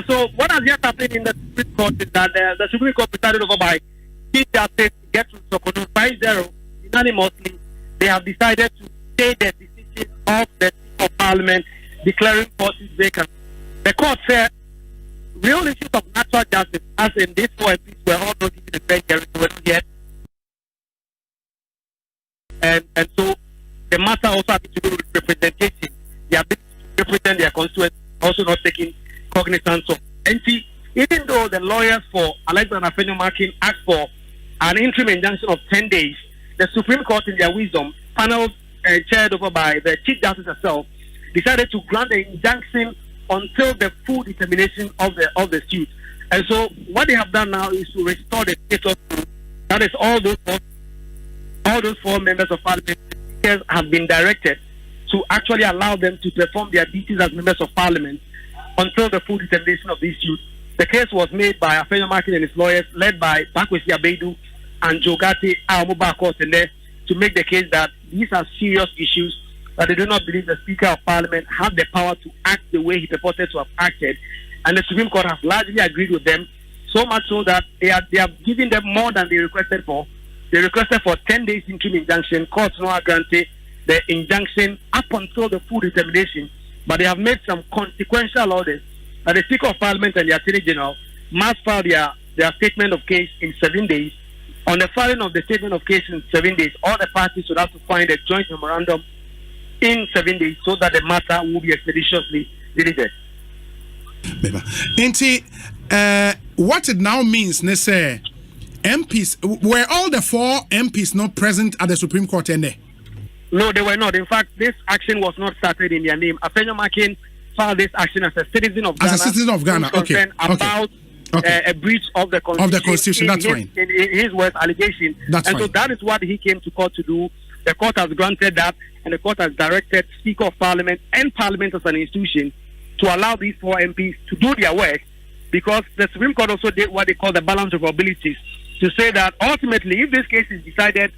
So what has yet happened in the Supreme Court is that the Supreme Court presided over by Chief Justice Gertrude Sokono 5-0 unanimously. They have decided to stay the decision of the Speaker of Parliament declaring forces vacant. The court said real issues of natural justice, as in these 4 MPs were all not given a fair hearing, were not yet. And so the matter also has to do with representation. They have been to represent their constituents, also not taking cognizance of. And see, even though the lawyers for Alexander Afenyo-Markin asked for an interim injunction of 10 days, the Supreme Court, in their wisdom, panel chaired over by the Chief Justice herself, decided to grant the injunction until the full determination of the suit. And so what they have done now is to restore the status quo. That is, all those 4 members of Parliament have been directed to actually allow them to perform their duties as members of Parliament until the full determination of this suit. The case was made by Afenyo-Markin and his lawyers, led by Bakwesi Abedu and Jogate Aomuba Court, in there to make the case that these are serious issues, that they do not believe the Speaker of Parliament had the power to act the way he purported to have acted. And the Supreme Court has largely agreed with them, so much so that they have given them more than they requested for. They requested for 10 days interim injunction. Court now granted the injunction up until the full determination, but they have made some consequential orders that the Speaker of Parliament and the Attorney General must file their statement of case in 7 days. On the filing of the statement of case in 7 days, all the parties would have to find a joint memorandum in 7 days so that the matter will be expeditiously delivered. What it now means, say, MPs, were all the 4 MPs not present at the Supreme Court? No, they were not. In fact, this action was not started in their name. Afenyo-Markin filed this action as a citizen of Ghana. As a citizen of Ghana, okay. About a breach of the Constitution. Of the Constitution, that's fine. In his words, allegation. That's fine. So that is what he came to court to do. The court has granted that, and the court has directed Speaker of Parliament and Parliament as an institution to allow these 4 MPs to do their work, because the Supreme Court also did what they call the balance of abilities, to say that ultimately, if this case is decided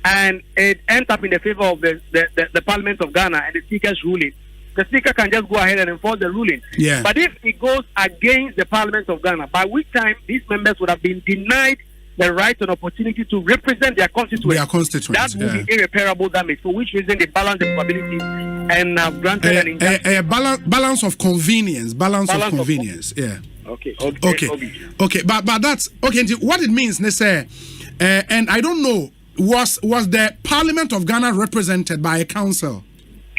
and it ends up in the favor of the Parliament of Ghana and the Speaker's ruling, the Speaker can just go ahead and enforce the ruling. Yeah. But if it goes against the Parliament of Ghana, by which time these members would have been denied the right and opportunity to represent their constituents, that will be irreparable damage, for which reason they balance the probability and have granted an injunction. A balance of convenience. Balance of convenience. Yeah. Okay. But that's okay. What it means, they say, and I don't know, was the Parliament of Ghana represented by a council?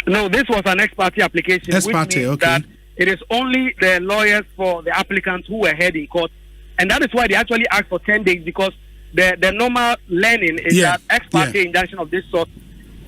No, this was an ex parte application, which means that it is only the lawyers for the applicants who were heard in court, and that is why they actually asked for 10 days, because the normal learning is that ex parte injunction of this sort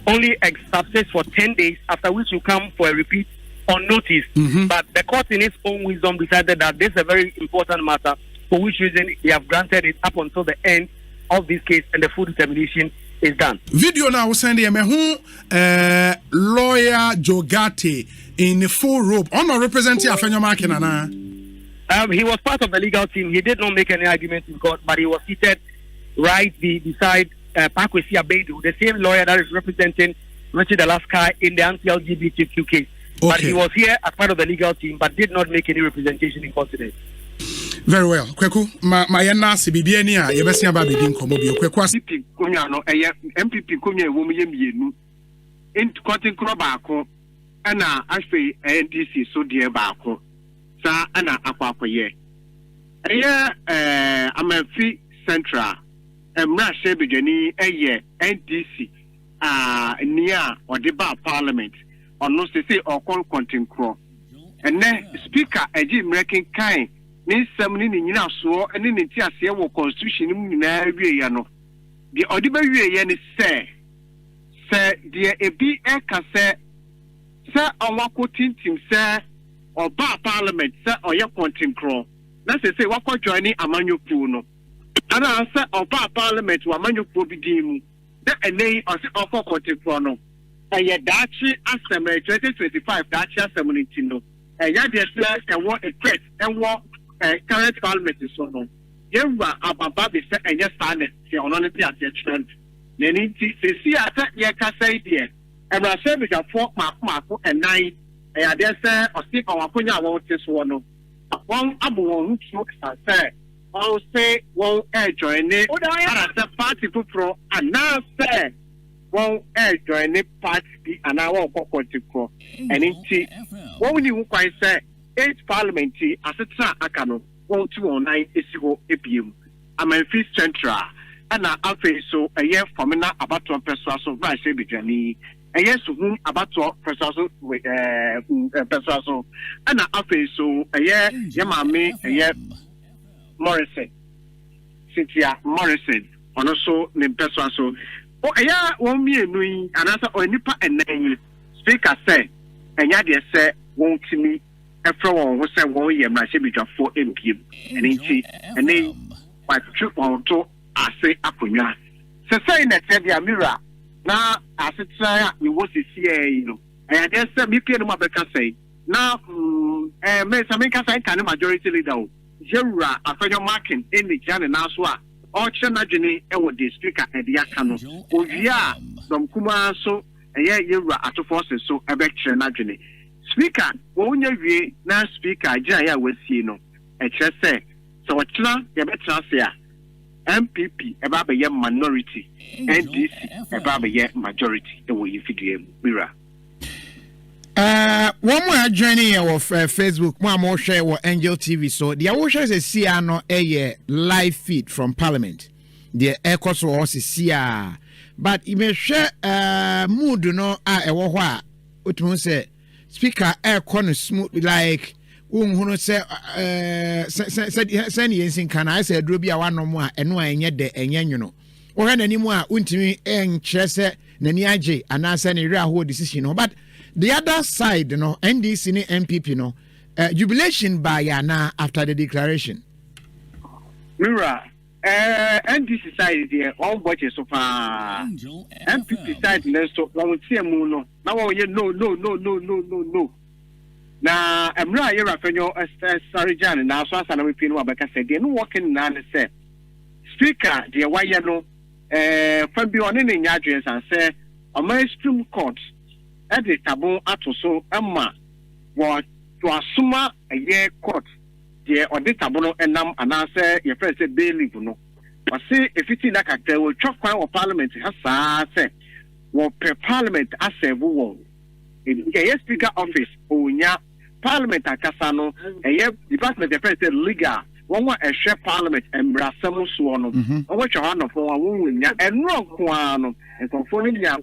only subsists for 10 days, after which you come for a repeat on notice. But the court, in its own wisdom, decided that this is a very important matter, for which reason they have granted it up until the end of this case, and the full determination is done. Video now was sending a lawyer Jogate in the full robe. I'm not representing Afenyo-Markin. He was part of the legal team. He did not make any arguments in court, but he was seated right beside Bakwesi Abedu, the same lawyer that is representing Richard Alaska in the anti-LGBTQ case. But he was here as part of the legal team, but did not make any representation in court today. Very well. Kweku, my nasi bibiani a yebesi aba bidin komo bi kweku MPP kunya no MPP kunya ewo ye mienu ent kotin kro baako ana afei NDC so de baako sa ana akwakoye Amafi Central emra shebedwani NDC nia odiba parliament ono sese okon kontin kro ene speaker eji American kind ni samni ni nyina so ene ne ti ase wo constitution mu nyina wie ya no de odiba wie ya ni se de ebi eka se onwako tintim se oba parliament se oye kontin kro na se wakọ join amanyopu no ana se oba parliament wa amanyopu bi din mu na ene ose okọ kontin kro no eye dachi assembly 2025 dachi assembly no ya de se ewo equate ewo current parliament so no yewa ababa be se enye standard se ono ne ti attention na ni ti se si ata ye ka sai de ebra se be ja fo mako enan ya de se osi awakonya awo ti so no one abo one who say one say one join it and as a party for and now say one join it party and I won't go and it what you quite say 8 parliament as a akano 1209 isigo APM Amenfi Central and I face so a year from now about to persuasion by Sebijani. A yes, whom about to persuasion with persuasion, and I face so a year, Yamami, a year Morrison, Cynthia Morrison, and also named persuasion. Oh, a year won't be a new answer or nipa and name speaker say, and yet say, won't me a flower was a 1 year, my Sebija 4 MPM, and in and name by trip on to I say Apunya. So saying that the mirror. Now, as it's we was the CA, you know, and there's some you can say. Now, Mesamika can majority leader. Jura, after your marking in the Jan and Aswa, or Chanajini, and the speaker at the Yakano. Ovia, from Kuma, so a year at the forces, so a back Chanajini. Speaker, when you now speaker, Jaya was you know, a chess say, so what's not, you better say. NPP about a year minority, NDC about a year majority. The way you figure, Mira. One more journey of Facebook, one more share with Angel TV. So the Awosha is a CR a live feed from Parliament. The echoes was a CR, but you may share mood no a wa. What you say? Speaker air corner smooth like. Who say send yen can I say drobia one no more and no enye de enye no or any more untimi en chese nani age and answer any real decision but the other side no NDC ni NPP no jubilation by yana after the declaration Mira NDC side there all budget so far NPP side so one see no now no na emra yera fenyo Sarijan na so asa na we pinu abeka said they no working na ne say speaker the wire no fabi one ne nya adwen san say o ma Supreme Court e de tabo ato so emma wo to asuma ye court the odi tabo no enam ana say ye friend say bailiff no o say efiti na kakta wo twakwan o parliament ha sa say wo per parliament asevu won yes speaker office onya Parliament akasano Department of Defense legal one a share Parliament and Brassamu Swan which are one of one and no quano and conforming the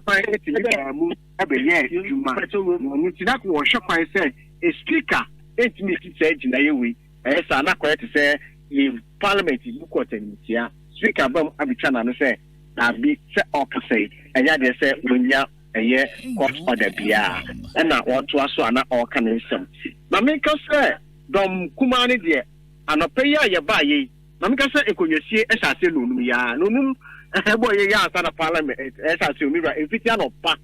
Mutinaka was shocked by say a speaker 8 minutes said in a way as I'm not quite to say if Parliament is quote and speaker above Abichana and say that be say and yet they say when you a year court order bia and now want to also an organism. Mamika say dom kumani dear and a payer ya buy ye. Mamika say equity as I say no ya no boy ya at parliament as I say mirror if it's an pa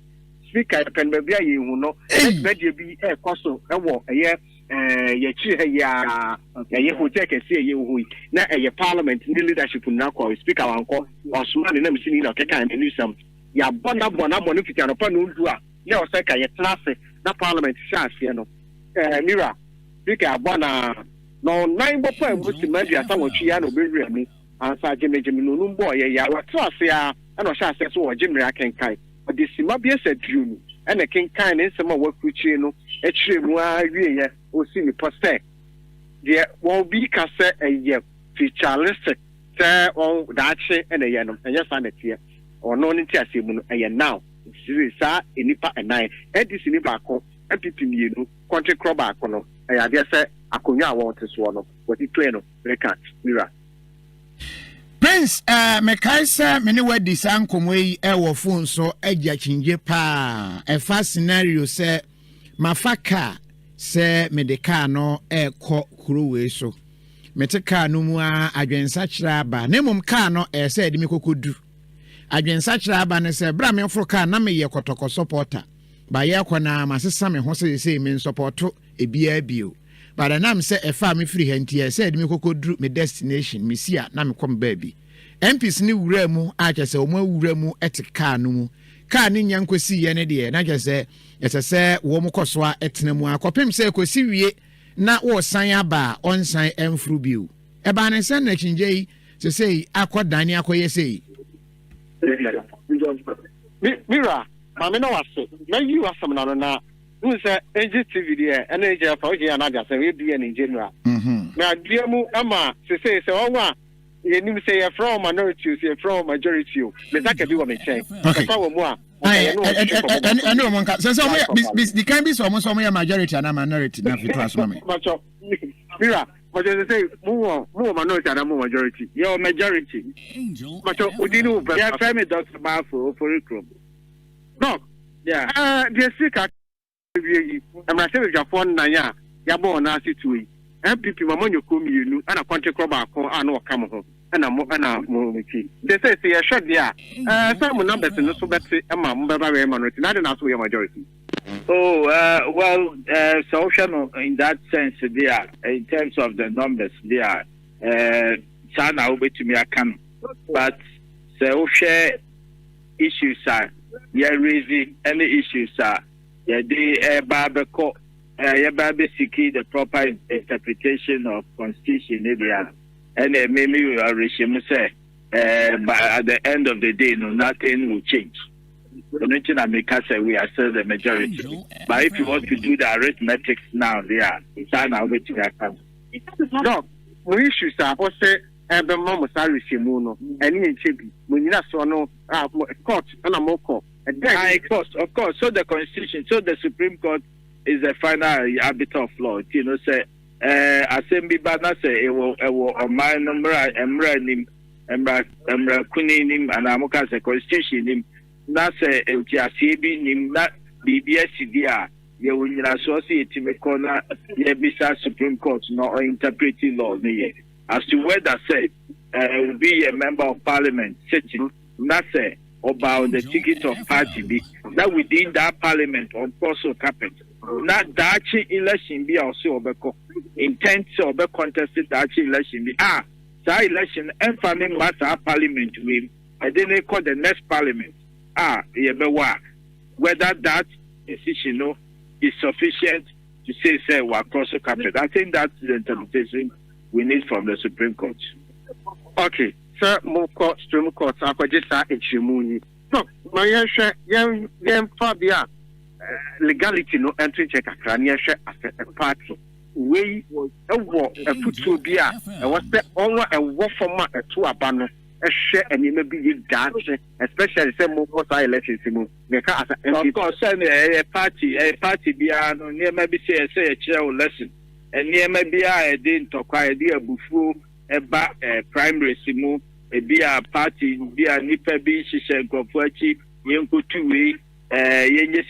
speaker can be you know let you be a cost of a year ya who take a say you now a parliament in the leadership now call speaker uncle or smart and I'm seeing okay and do some. Ya bona fiti anopa no ndua na o say ka ye class na parliament shafe no mira speaker bona no nine bopo e musi madu asa wo twa na obewura mi ansa jemejeme no numbo ye ya wato ase a na o shafe so wo jemira kenkai odi sima bi ese drum e na kenkai ne nsema wa kuchi no e kire mu a wie ye o si ni poste de wo bi ka se eye featureless se on daache e na ye no enye sa na tie or no need to say now. Sir, inipa and nine. NDC ni bako, NPP you country crop back on. I guess Akunya want this one of what you claim. Recat, Mira. Prince, Mekaisa, many word this uncle way, our phone so edge change pa. A fast scenario say, Mafaka say, Medicano, air cock crew so. Meteka no mua, Adrian Sachraba, Nemum Cano, said Miko could do. Adwen sachra aba ne se bra me froka na me ye kotoko supporter ba ye kwana masesa me ho se me supporto ebia bio ba da nam se efa me free hantie se de me kokodru me destination me sia na me kom baabi MPs ni wura mu a chese o ma wura mu etika no mu ka ni nyankosi ye ne de na chese yese se wo mu koso a etena mu akopem se kosi wie na wo san aba on san emfru biu e ba ne sen na chinje se say akodan ni akoye say Mira, mama no wase. Na you asam na who say NGTV there, energy for you and others we be in general. Na dear mu ama say onwa ye nim say you from minority, you from majority. Me take bi wo me check. Okay. Fa wo mu a. I know one so the can be so majority and minority na fit transform me. Mira, but they say more minority and more majority. Your majority. But you yeah, family Dr. Mafo for Ikrom. No. Yeah. The sick I'm not saying your phone na ya born na situ. NPP mama you come you and a country club and no come home. And I'm they say a shot there. Some numbers in the so better minority. Not enough to your majority. Oh, well, social in that sense, they are, in terms of the numbers, they are, China over to me, I can, but social issues are, raising any issues are, they barbecue, seeking the proper interpretation of constitution area, and maybe we are say, but at the end of the day, no, nothing will change. We are still the majority. But if you want to do the arithmetics now, they are. China over to their country. No, the issues are also the mom salary simuno, and in Chibi, when you saw no court and a more court. Of course. So the constitution, so the Supreme Court is the final arbiter of law. You know, say, Assembly Bana say, it will my number, Emra Kunim, and Amoka say, constitution. Na se entiasebi nim na BBS dia ye wonyina associate me corner ye bisa Supreme Court no interpreting law ne as to whether say will be a member of parliament sitting na say about the ticket of party be that within that parliament on also carpet na that election be also obeko intent to be contested that election be that election and family matter parliament we and then they call the next parliament. Whether that decision is sufficient to say we're across the country. I think that's the interpretation we need from the Supreme Court. Okay, sir, more court, Supreme Court, I could just say it's no, my young Fabia legality no entry check a cranial as a party. We a war, a foot to be a what's the only a war for a two abandon. Share and you may be dancing, especially some more elections. Of course, a party beyond near maybe say a chair lesson, and near maybe I didn't acquire dear before a primary simu, a beer party, beer nipper beach, and Gofuachi, Yanko 2 way,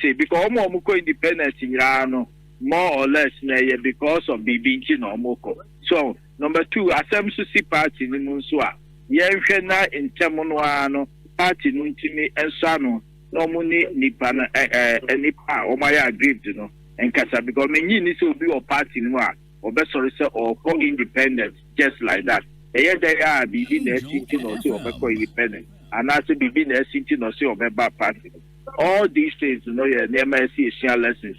say, because more Moko independence in Rano, more or less, because of BBG or Moko. So, number 2, Assembly Party in Munswa. Yenhwe na intemono ano party no ntimi ensano no muni nipa na nipa o ma ya aggrieved no enkasa because menyi ni se obi o party no a obesori se or go independent just like that eye dey a bibi na sinti no se obeko independent and as bibi na sinti no se obeba party all these things no ye never see a lessons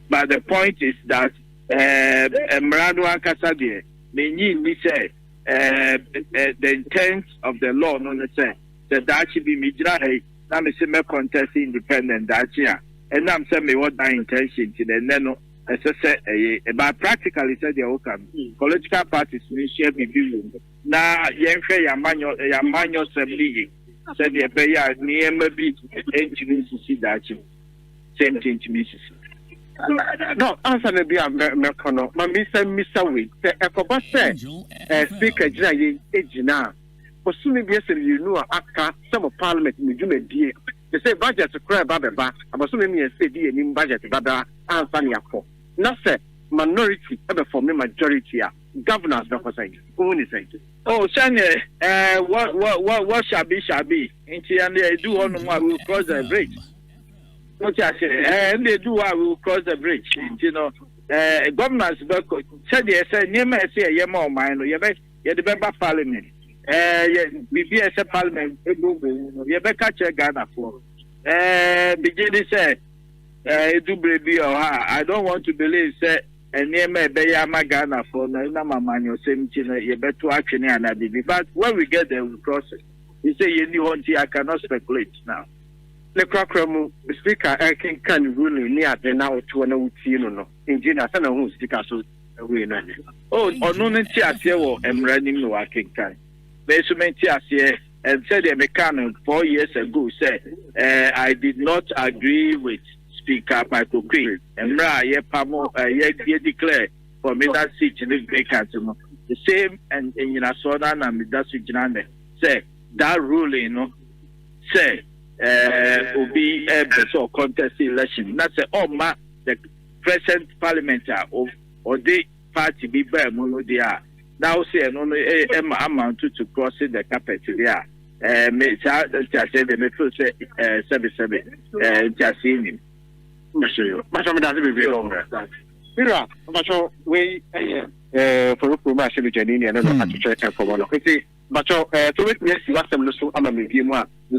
but the point is that emrado ankasa de menyi ni say the intent of the law, no, say that should be Mijra. I'm a contest independent that year, and I'm saying me what my intention to the Neno, as I say, but practically said the outcome. Political parties will share review. Now, Yenfe Yamanyo Assembly said the Beya near maybe 8 to see that same thing to me. No, answer me be a Mercono. My Mr. Wade, a Coba said, Speaker Jay, Ejina. For soon be you know, Aka, some of Parliament in the Jume dear. They say budget to cry Baba, about so many say dear in budget, Baba, and Fanny Ako. Not say minority, ever for me majority, governors, don't say, only say. Oh, Sanya, what shall be, and they do on one will cross the bridge. What I say, and they do, I will cross the bridge. You know, governors said, yes, near me, say, Yama, mine, you the member parliament. BBS parliament, you catch a Ghana for. Begin to say, do baby or her. I don't want to believe, say, nneɛma ɛbɛyɛ ama Ghana for na mama nyo same thing yɛbɛto atwene anabibi. But when we get there we cross it. You say you need I cannot speculate now. The Crockramu speaker can ruling near the now to an no. Engineer, I know who speaker so we know. Oh, no, Tiasio, I'm running no working kind. Basement Tiasia and said a mechanic 4 years ago said, I did not agree with Speaker Michael Green. And ye Pamo, ye declare for me that seat in the vacancy. The same and in Sodan and that's which say that ruling, say, will be a contest election. That's the present parliament or the party be by Monodia. Now say no amount to crossing the carpet there. May say the me feel say 77 just seen him. But I'm not very longer. Mira, but we for a promotion with Janine and I to check for one. But to it, yes, you ask them so I'm a medium one. I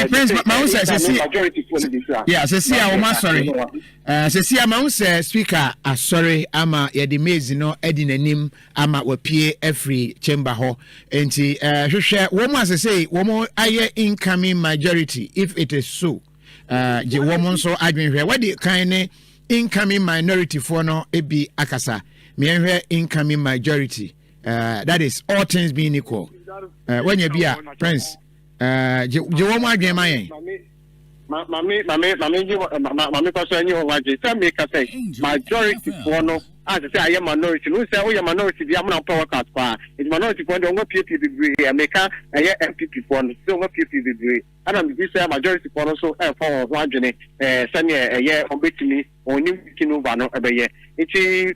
Prince Mouse says, yes, I see our sorry. Cecilia Mouse says, Speaker, sorry, ama Yadimez, no, Edin and Nim, ama will peer every chamber hall. And share one must say, one more higher incoming majority, if it is so. The woman so I've been here. What the kind incoming minority for no ebi akasa. Me here incoming majority. That is all things being equal. When you be a Prince, you want my game, Mammy, person, you want to tell me, majority for no. As I say, I am minority. No, say, oh, you're minority. The amount of power cut far. It's minority for the PPP degree. America, I am MPP for the still PPP degree. And I'm this majority for also for one journey. Send a year on between or new kinu bano every year. It is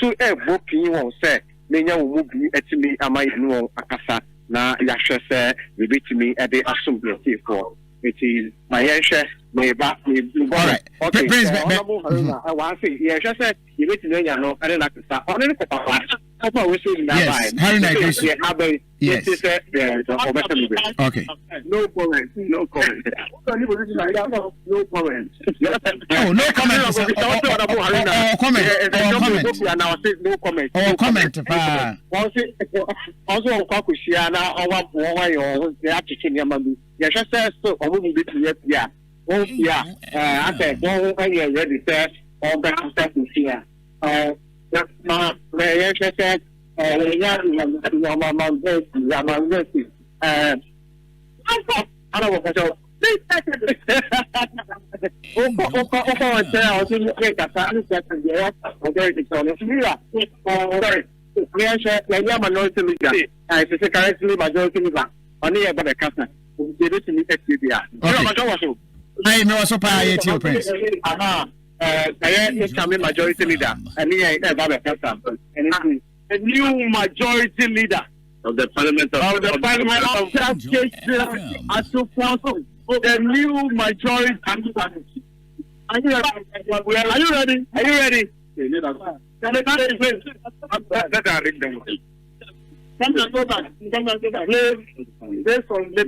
so a book you won't say. Many will move at me. Am I no akasa? Na yasha say, we beat me at the assembly for. It is my answer. May back me. Okay, Prince, I want to say, yeah, just said, you need to know, you know, I don't like to start. On the papa, that's what we're saying now. Yes, okay. No comment. No comment. No comment. Oh, no comment. No comment. Oh, comment. Also, on Kakushia, or the application, Yamabi. Yes, just says so, or moving bit yeah. Oh, yeah. I said, no, when you're ready, sir, all back to second here. That's my just said, I don't know. I know so far yet your Prince. I am majority leader, and a new majority leader of the parliament of the new majority. Are you ready? Are you ready? Based on the